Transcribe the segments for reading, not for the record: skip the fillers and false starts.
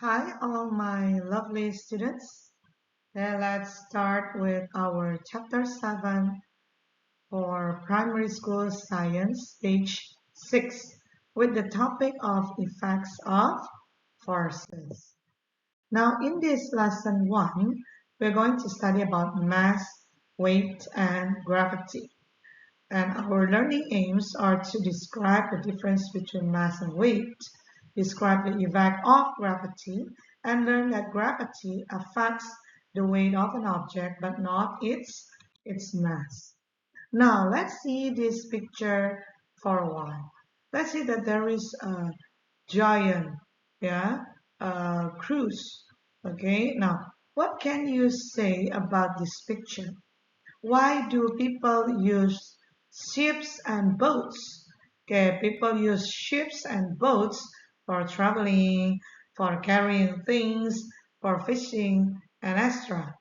Hi, all my lovely students. Let's start with our chapter 7 for primary school science, page 6, with the topic of effects of forces. Now, in this lesson 1, we're going to study about mass, weight, and gravity. And our learning aims are to describe the difference between mass and weight, describe the effect of gravity, and learn that gravity affects the weight of an object but not its mass. Now, let's see this picture for a while. Let's see that there is a giant, yeah, cruise. Okay, now, what can you say about this picture? Why do people use ships and boats? Okay, people use ships and boats for traveling, for carrying things, for fishing, and etc.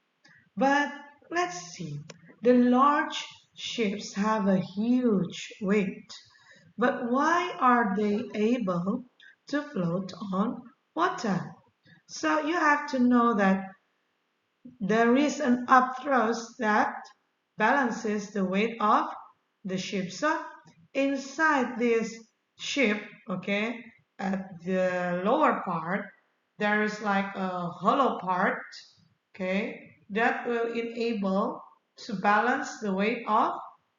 But let's see. The large ships have a huge weight. But why are they able to float on water? So you have to know that there is an upthrust that balances the weight of the ship. So inside this ship, okay, at the lower part, there is like a hollow part, okay, that will enable to balance the weight of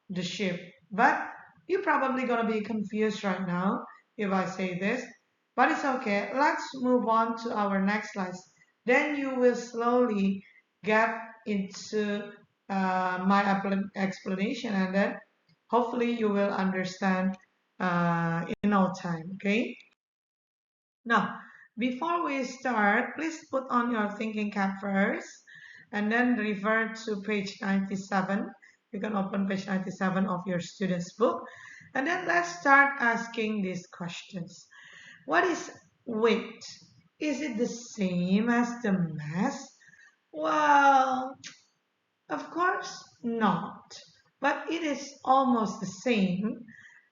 the ship. But you're probably going to be confused right now if I say this, but it's okay. Let's move on to our next slide. Then you will slowly get into my explanation, and then hopefully you will understand in no time. Okay, now before we start, please put on your thinking cap first and then refer to page 97. You can open page 97 of your student's book, and then let's start asking these questions. What is weight? Is it the same as the mass? Well, of course not, but it is almost the same,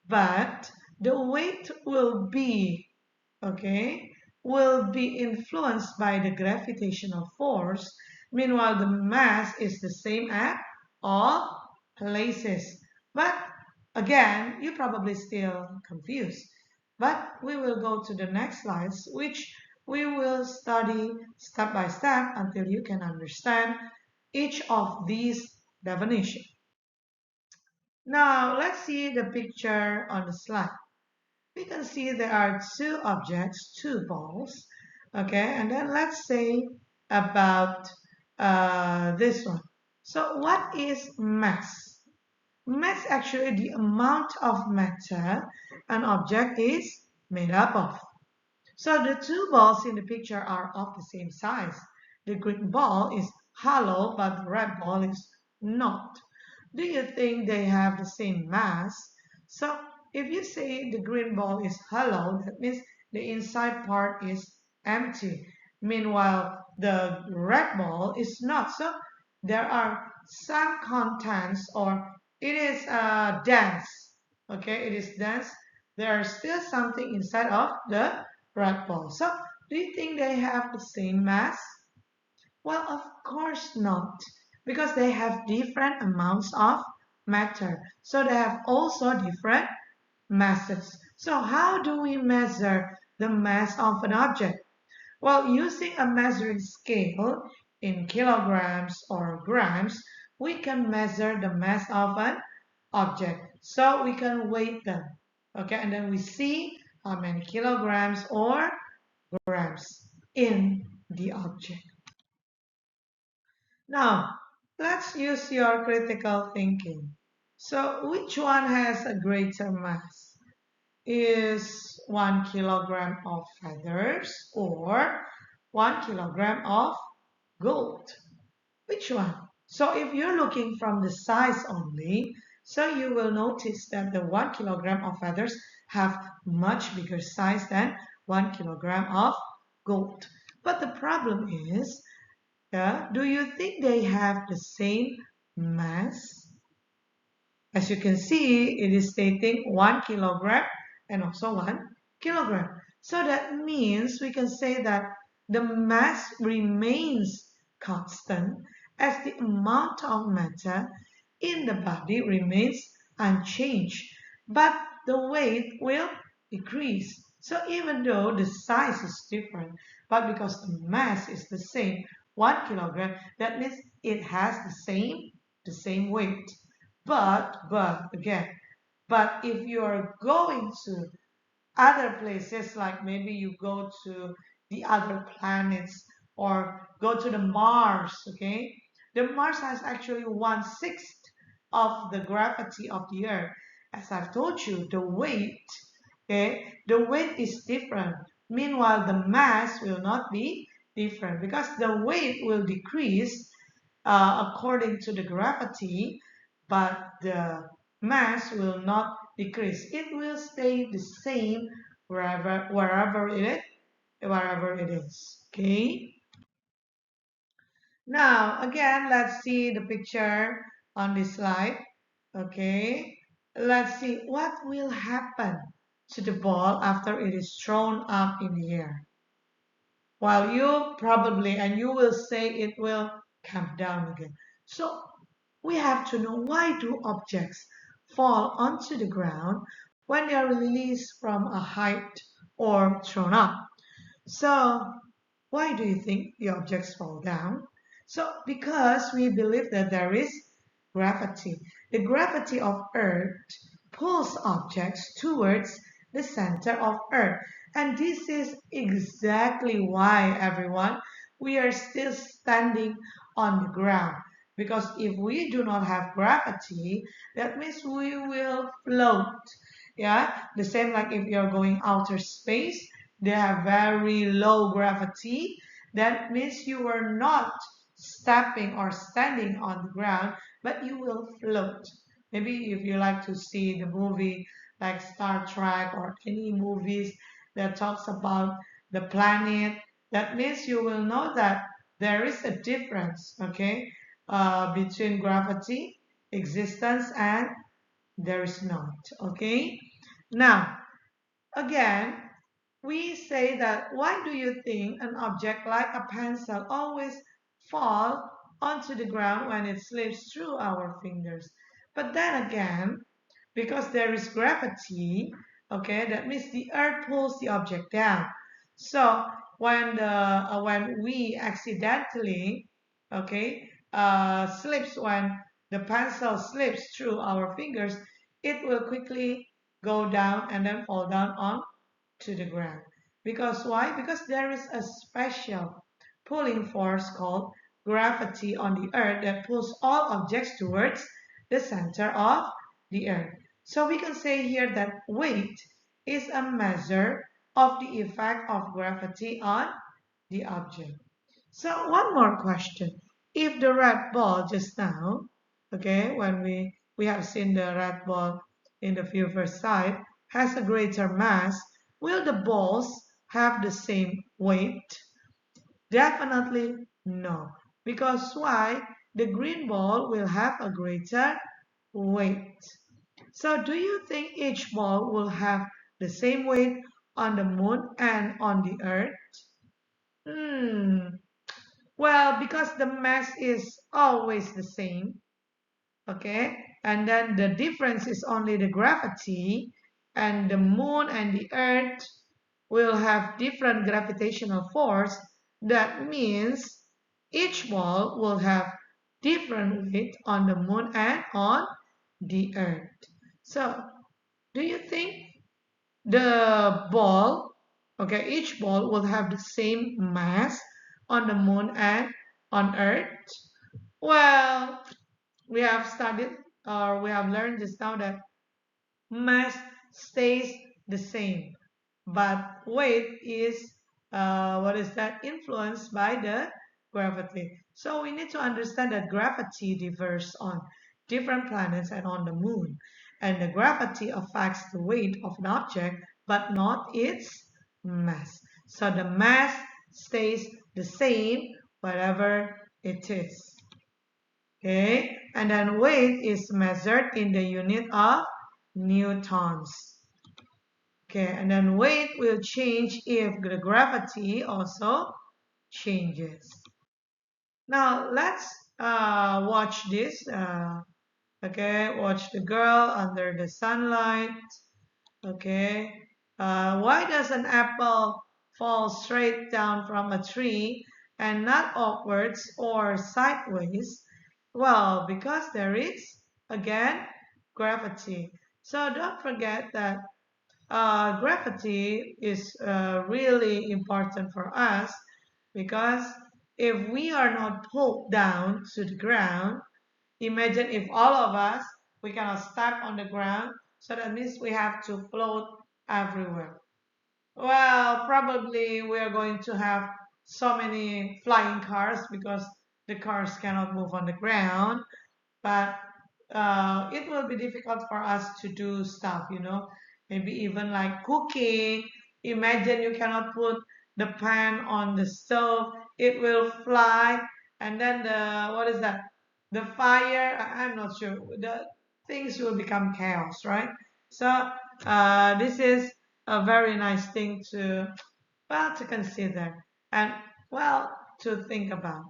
but the weight okay, will be influenced by the gravitational force. Meanwhile, the mass is the same at all places. But again, you're probably still confused. But we will go to the next slides, which we will study step by step until you can understand each of these definitions. Now, let's see the picture on the slide. We can see there are two objects, two balls, okay, and then let's say about this one. So what is mass? Mass actually the amount of matter an object is made up of. So the two balls in the picture are of the same size. The green ball is hollow, but the red ball is not. Do you think they have the same mass? So if you say the green ball is hollow, that means the inside part is empty. Meanwhile, the red ball is not. So there are some contents, or it is dense. Okay, it is dense. There is still something inside of the red ball. So do you think they have the same mass? Well, of course not, because they have different amounts of matter. So they have also different masses. So how do we measure the mass of an object? Well, using a measuring scale in kilograms or grams, we can measure the mass of an object. So we can weight them. Okay, and then we see how many kilograms or grams in the object. Now, let's use your critical thinking. So, which one has a greater mass? Is 1 kilogram of feathers or 1 kilogram of gold? Which one? So, if you're looking from the size only, so you will notice that the 1 kilogram of feathers have much bigger size than 1 kilogram of gold. But the problem is, yeah, do you think they have the same mass? As you can see, it is stating 1 kilogram and also 1 kilogram. So that means we can say that the mass remains constant as the amount of matter in the body remains unchanged, but the weight will decrease. So even though the size is different, but because the mass is the same, 1 kilogram, that means it has the same weight. But if you are going to other places, like maybe you go to the other planets or go to the Mars, okay? The Mars has actually 1/6 of the gravity of the Earth. As I've told you, the weight, okay, the weight is different. Meanwhile, the mass will not be different because the weight will decrease according to the gravity, but the mass will not decrease. It will stay the same wherever it is. Okay. Now again, let's see the picture on this slide. Okay. Let's see what will happen to the ball after it is thrown up in the air. While you will say it will come down again. So we have to know, why do objects fall onto the ground when they are released from a height or thrown up? So why do you think the objects fall down? So because we believe that there is gravity. The gravity of Earth pulls objects towards the center of Earth. And this is exactly why, everyone, we are still standing on the ground. Because if we do not have gravity, that means we will float. Yeah, the same like if you're going outer space, they have very low gravity. That means you are not stepping or standing on the ground, but you will float. Maybe if you like to see the movie like Star Trek or any movies that talks about the planet, that means you will know that there is a difference, okay, between gravity, existence, and there is not, okay? Now, again, we say that, why do you think an object like a pencil always fall onto the ground when it slips through our fingers? But then again, because there is gravity, okay, that means the earth pulls the object down. So when we accidentally, okay, slips when the pencil slips through our fingers, it will quickly go down and then fall down on to the ground. Because why? Because there is a special pulling force called gravity on the earth that pulls all objects towards the center of the earth. So we can say here that weight is a measure of the effect of gravity on the object. So one more question. If the red ball just now, okay, when we have seen the red ball in the view first side, has a greater mass, will the balls have the same weight? Definitely no. Because why? The green ball will have a greater weight. So do you think each ball will have the same weight on the moon and on the earth? Hmm. Well, because the mass is always the same, okay? And then the difference is only the gravity, and the moon and the earth will have different gravitational force. That means each ball will have different weight on the moon and on the earth. So, do you think the ball, okay, each ball will have the same mass on the moon and on earth? Well, we have studied or we have learned just now that mass stays the same, but weight is what is that, influenced by the gravity. So we need to understand that gravity differs on different planets and on the moon, and the gravity affects the weight of an object but not its mass. So the mass stays the same wherever it is. Okay, and then weight is measured in the unit of newtons. Okay, and then weight will change if the gravity also changes. Now let's watch this. Okay, watch the girl under the sunlight. Okay, why does an apple fall straight down from a tree and not upwards or sideways? Well, because there is, again, gravity. So don't forget that gravity is really important for us because if we are not pulled down to the ground, imagine if all of us, we cannot step on the ground, so that means we have to float everywhere. Well, probably we are going to have so many flying cars because the cars cannot move on the ground, but it will be difficult for us to do stuff. Maybe even like cooking. Imagine you cannot put the pan on the stove, it will fly, and then what is that? The fire, I'm not sure. The things will become chaos, right? So this is a very nice thing to, well, to consider and, well, to think about.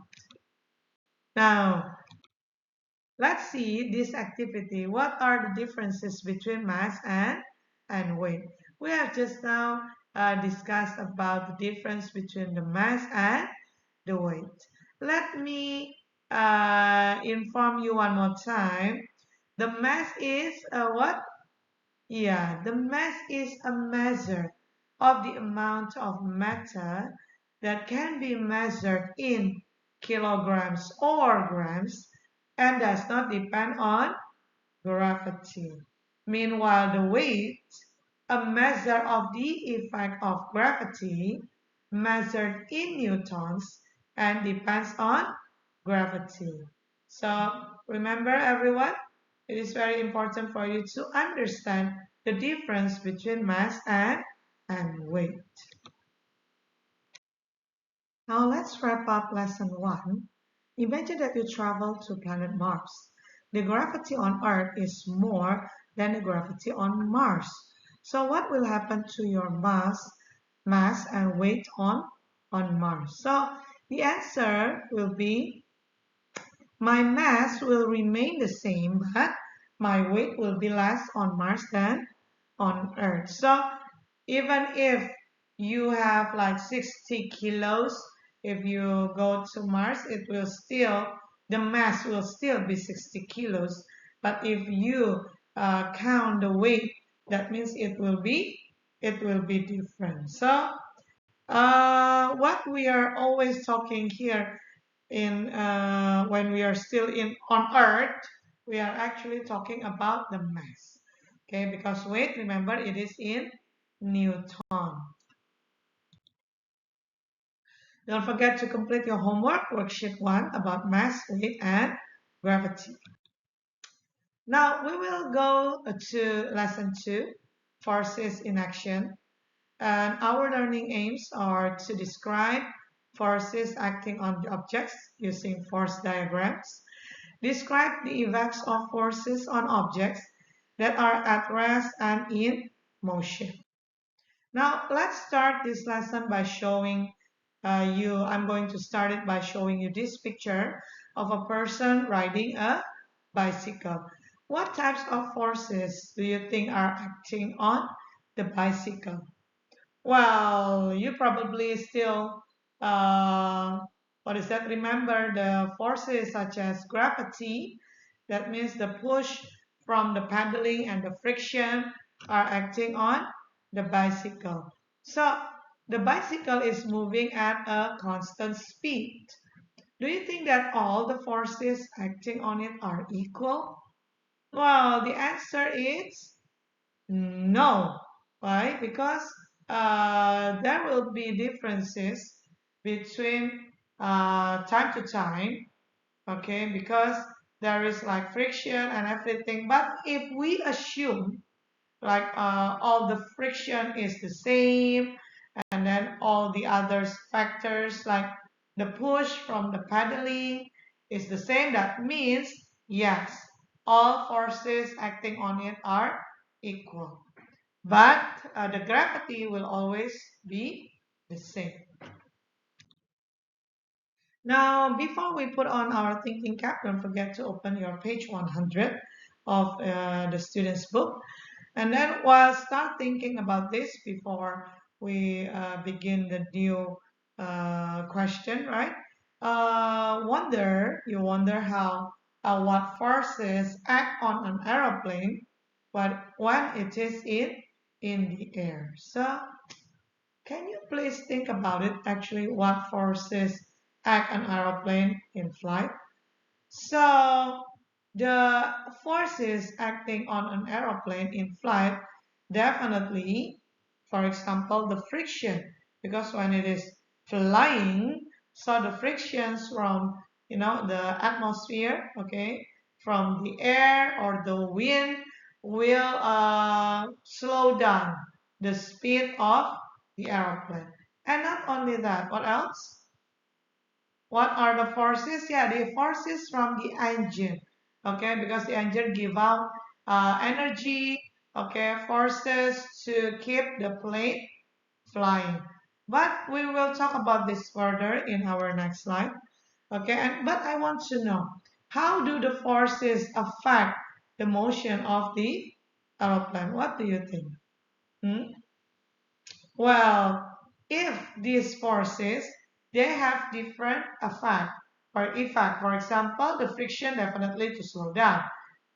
Now, let's see this activity. What are the differences between mass and weight? We have just now discussed about the difference between the mass and the weight. Let me inform you one more time. The mass is what? Yeah, the mass is a measure of the amount of matter that can be measured in kilograms or grams and does not depend on gravity. Meanwhile, the weight, a measure of the effect of gravity, measured in newtons and depends on gravity. So remember everyone, it is very important for you to understand the difference between mass and weight. Now let's wrap up lesson 1. Imagine that you travel to planet Mars. The gravity on Earth is more than the gravity on Mars. So what will happen to your mass and weight on Mars? So the answer will be my mass will remain the same, but my weight will be less on Mars than on Earth. So even if you have like 60 kilos, if you go to Mars, the mass will still be 60 kilos. But if you count the weight, that means it will be different. So what we are always talking here in when we are still in on Earth, we are actually talking about the mass. Okay, because weight, remember, it is in Newton. Don't forget to complete your homework, worksheet 1, about mass, weight, and gravity. Now we will go to lesson 2, forces in action. And our learning aims are to describe forces acting on the objects using force diagrams, describe the effects of forces on objects that are at rest and in motion. Now, let's start this lesson by showing I'm going to start it by showing you this picture of a person riding a bicycle. What types of forces do you think are acting on the bicycle? Well, you probably still, uh, what is that? Remember the forces such as gravity, that means the push from the pedaling and the friction are acting on the bicycle. So the bicycle is moving at a constant speed. Do you think that all the forces acting on it are equal? Well, the answer is no. Why? Because there will be differences between time to time, okay? Because there is like friction and everything. But if we assume like all the friction is the same, and then all the other factors like the push from the pedaling is the same, that means yes, all forces acting on it are equal. But the gravity will always be the same. Now, before we put on our thinking cap, don't forget to open your page 100 of the student's book. And then we'll start thinking about this before we begin the new question, right? You wonder how what forces act on an aeroplane, but when it is in the air. So can you please think about it? Actually, what forces act an aeroplane in flight? So the forces acting on an aeroplane in flight definitely, for example, the friction, because when it is flying, so the frictions from the atmosphere, okay, from the air or the wind will slow down the speed of the aeroplane. And not only that, what else? What are the forces? Yeah, the forces from the engine. Okay, because the engine give out energy. Okay, forces to keep the plane flying. But we will talk about this further in our next slide. Okay, but I want to know, how do the forces affect the motion of the aeroplane? What do you think? Hmm? Well, if these forces they have different effect. For example, the friction definitely to slow down.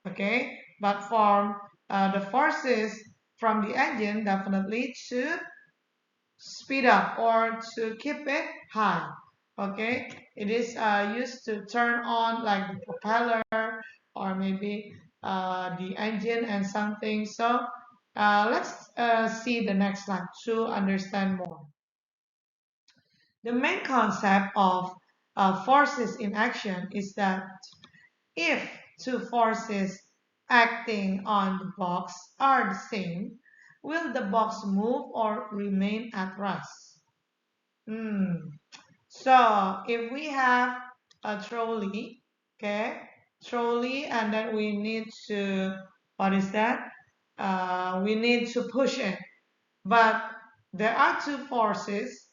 Okay, but from the forces from the engine definitely to speed up or to keep it high. Okay, it is used to turn on like the propeller or maybe the engine and something. So let's see the next slide to understand more. The main concept of forces in action is that if two forces acting on the box are the same, will the box move or remain at rest? Hmm. So if we have a trolley, okay, trolley, and then we need to, what is that? We need to push it. But there are two forces,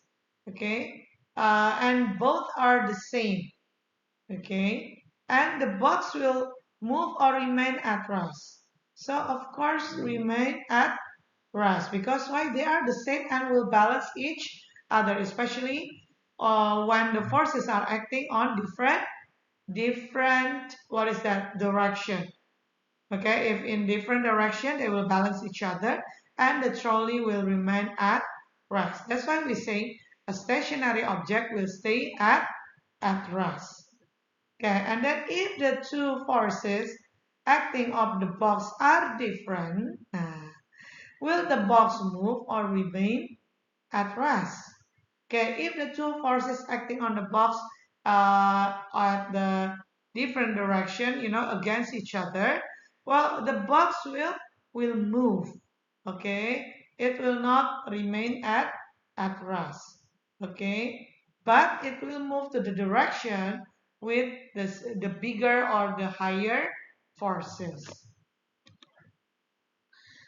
okay, and both are the same, okay, and the box will move or remain at rest. So of course remain at rest because why they are the same and will balance each other, especially when the forces are acting on different what is that direction. Okay, if in different direction, they will balance each other and the trolley will remain at rest. That's why we say a stationary object will stay at rest. Okay, and then if the two forces acting on the box are different, will the box move or remain at rest? Okay, if the two forces acting on the box at the different direction, against each other, well, the box will move. Okay, it will not remain at rest. Okay, but it will move to the direction with the bigger or the higher forces.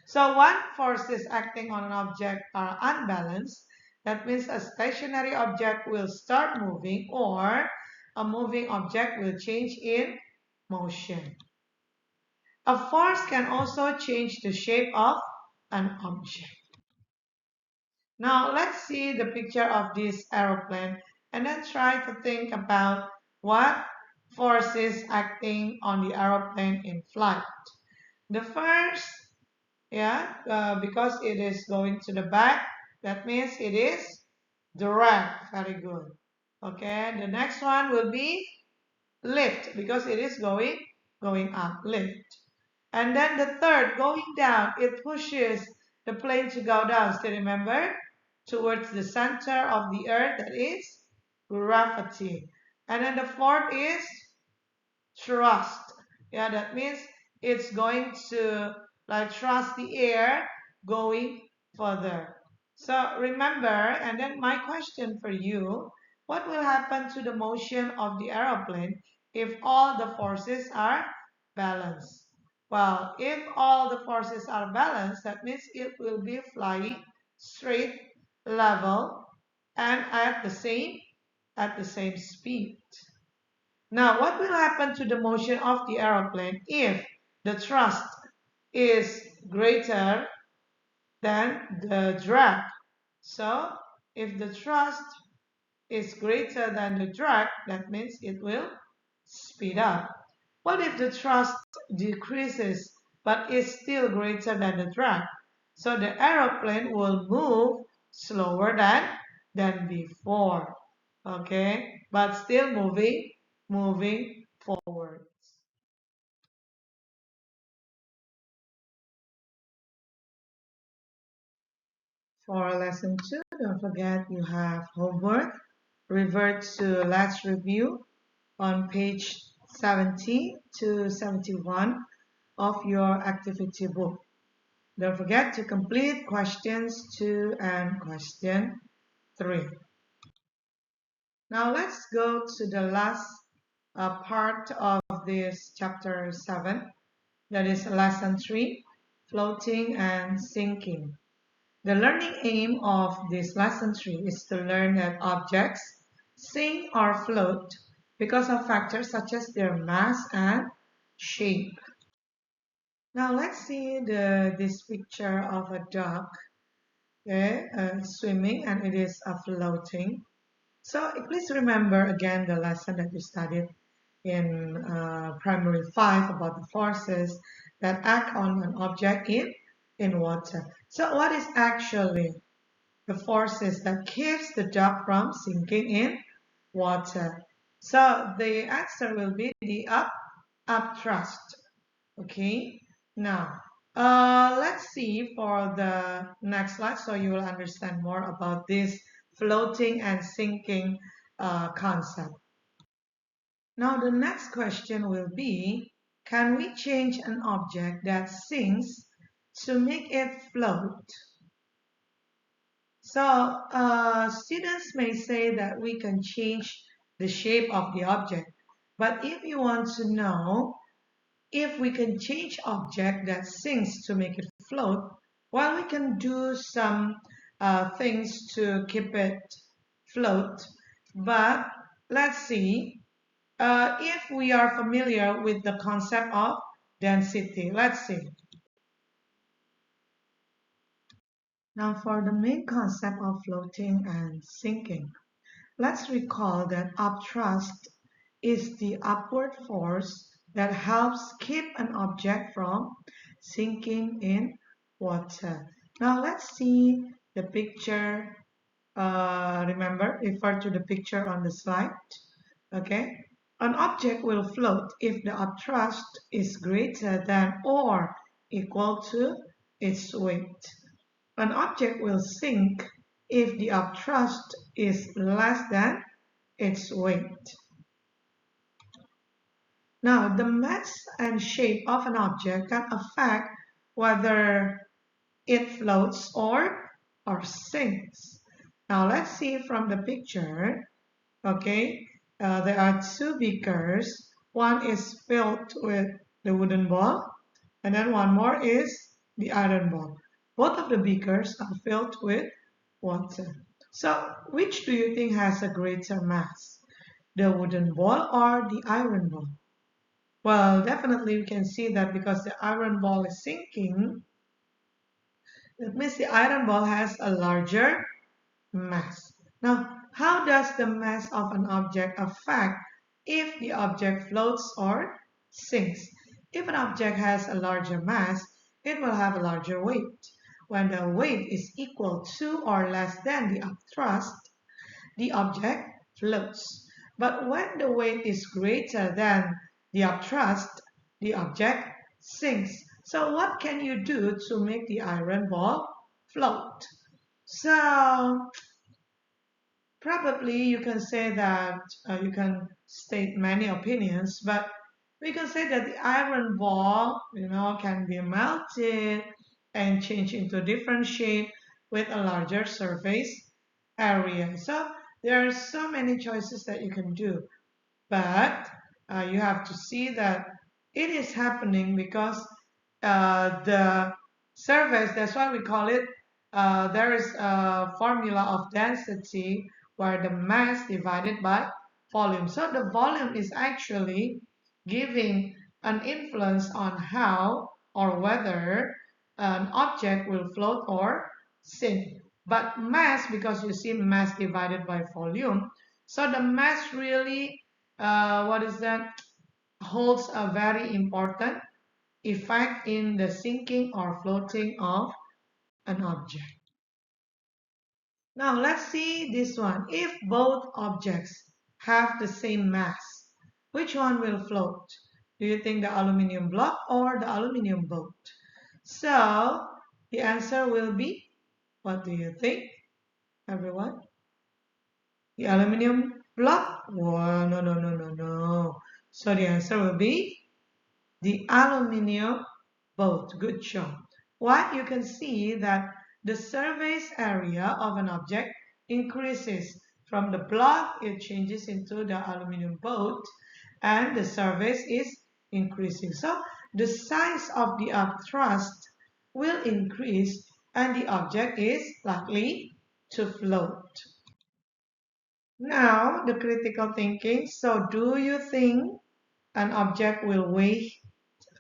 So when forces acting on an object are unbalanced, that means a stationary object will start moving or a moving object will change in motion. A force can also change the shape of an object. Now let's see the picture of this aeroplane and then try to think about what forces acting on the aeroplane in flight. The first, yeah, because it is going to the back, that means it is direct. Very good. Okay, the next one will be lift because it is going up, lift. And then the third, going down, it pushes the plane to go down. Still remember? Towards the center of the earth, that is gravity. And then the fourth is thrust. Yeah, that means it's going to like thrust the air going further. So remember, and then my question for you, what will happen to the motion of the aeroplane if all the forces are balanced? Well, if all the forces are balanced, that means it will be flying straight, level, and at the same at the same speed. Now, what will happen to the motion of the aeroplane if the thrust is greater than the drag? So, if the thrust is greater than the drag, that means it will speed up. What if the thrust decreases but is still greater than the drag? So the aeroplane will move slower than before. Okay, but still moving forward. For lesson 2, don't forget you have homework. Revert to Let's Review on page 70 to 71 of your activity book. Don't forget to complete questions 2 and question 3. Now let's go to the last part of this chapter 7. That is lesson 3, floating and sinking. The learning aim of this lesson 3 is to learn that objects sink or float because of factors such as their mass and shape. Now let's see this picture of a duck, okay, swimming, and it is floating. So please remember again the lesson that you studied in primary 5 about the forces that act on an object in water. So what is actually the forces that keeps the duck from sinking in water? So the answer will be the up thrust. Okay, now let's see for the next slide so you will understand more about this floating and sinking concept. Now the next question will be, can we change an object that sinks to make it float? So students may say that we can change the shape of the object, but if you want to know if we can change object that sinks to make it float, well, we can do some things to keep it float. But let's see if we are familiar with the concept of density. Let's see. Now for the main concept of floating and sinking, let's recall that upthrust is the upward force that helps keep an object from sinking in water. Now let's see the picture. Remember, refer to the picture on the slide. Okay, an object will float if the upthrust is greater than or equal to its weight. An object will sink if the upthrust is less than its weight. Now, the mass and shape of an object can affect whether it floats or sinks. Now, let's see from the picture. Okay, there are two beakers. One is filled with the wooden ball, and then one more is the iron ball. Both of the beakers are filled with water. So, which do you think has a greater mass? The wooden ball or the iron ball? Well, definitely we can see that because the iron ball is sinking, that means the iron ball has a larger mass. Now, how does the mass of an object affect if the object floats or sinks? If an object has a larger mass, it will have a larger weight. When the weight is equal to or less than the upthrust, the object floats. But when the weight is greater than the upthrust, the object sinks. So what can you do to make the iron ball float? So probably you can say that you can state many opinions, but we can say that the iron ball, can be melted and changed into different shape with a larger surface area. So there are so many choices that you can do, but you have to see that it is happening because the surface, that's why we call it, there is a formula of density where the mass divided by volume. So the volume is actually giving an influence on how or whether an object will float or sink. But mass, because you see mass divided by volume, so the mass really, what is that, holds a very important effect in the sinking or floating of an object. Now let's see this one. If both objects have the same mass, which one will float? Do you think the aluminium block or the aluminium boat? So the answer will be, what do you think, everyone? The aluminium block? Oh, no, no, no, no, no. So the answer will be the aluminium boat. Good job. Why? You can see that the surface area of an object increases. From the block, it changes into the aluminium boat, and the surface is increasing. So the size of the upthrust will increase, and the object is likely to float. Now, the critical thinking. So, do you think an object will weigh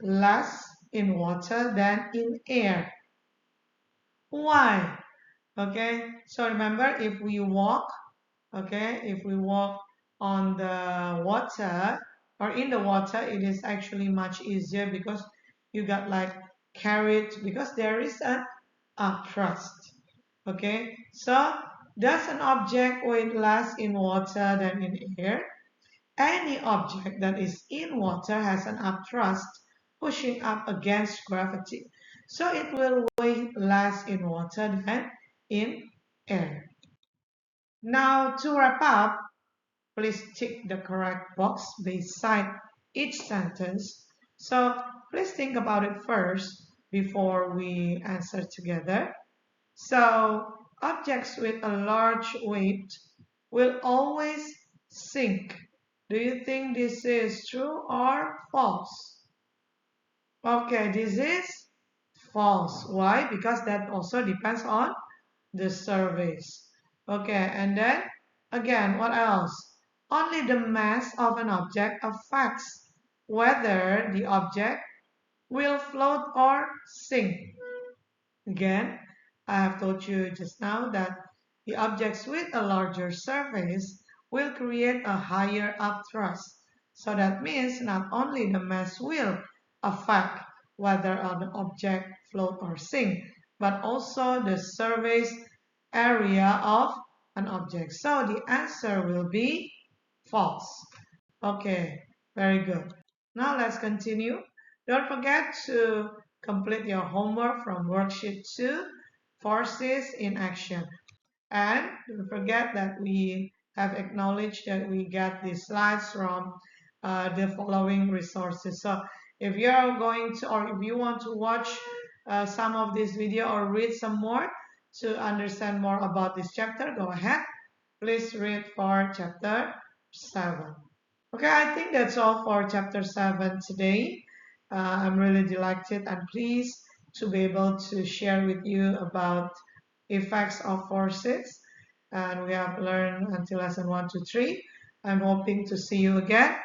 less in water than in air? Why? Okay, so remember, if we walk, okay, if we walk on the water or in the water, it is actually much easier because you got like carried, because there is an upthrust. Okay, so does an object weigh less in water than in air? Any object that is in water has an upthrust pushing up against gravity. So it will weigh less in water than in air. Now to wrap up, please tick the correct box beside each sentence. So please think about it first before we answer together. So objects with a large weight will always sink. Do you think this is true or false? Okay, this is false. Why? Because that also depends on the surface. Okay, and then again, what else? Only the mass of an object affects whether the object will float or sink. Again, I have told you just now that the objects with a larger surface will create a higher upthrust. So that means not only the mass will affect whether an object float or sink, but also the surface area of an object. So the answer will be false. Okay, very good. Now let's continue. Don't forget to complete your homework from worksheet 2, Forces in Action. And don't forget that we have acknowledged that we get these slides from the following resources. So if you are going to, or if you want to watch some of this video or read some more to understand more about this chapter, go ahead. Please read for chapter 7. Okay, I think that's all for chapter 7 today. I'm really delighted and pleased to be able to share with you about effects of forces. And we have learned until lesson 1 to 3. I'm hoping to see you again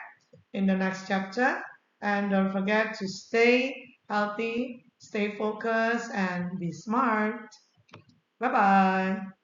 in the next chapter. And don't forget to stay healthy, stay focused, and be smart. Bye bye.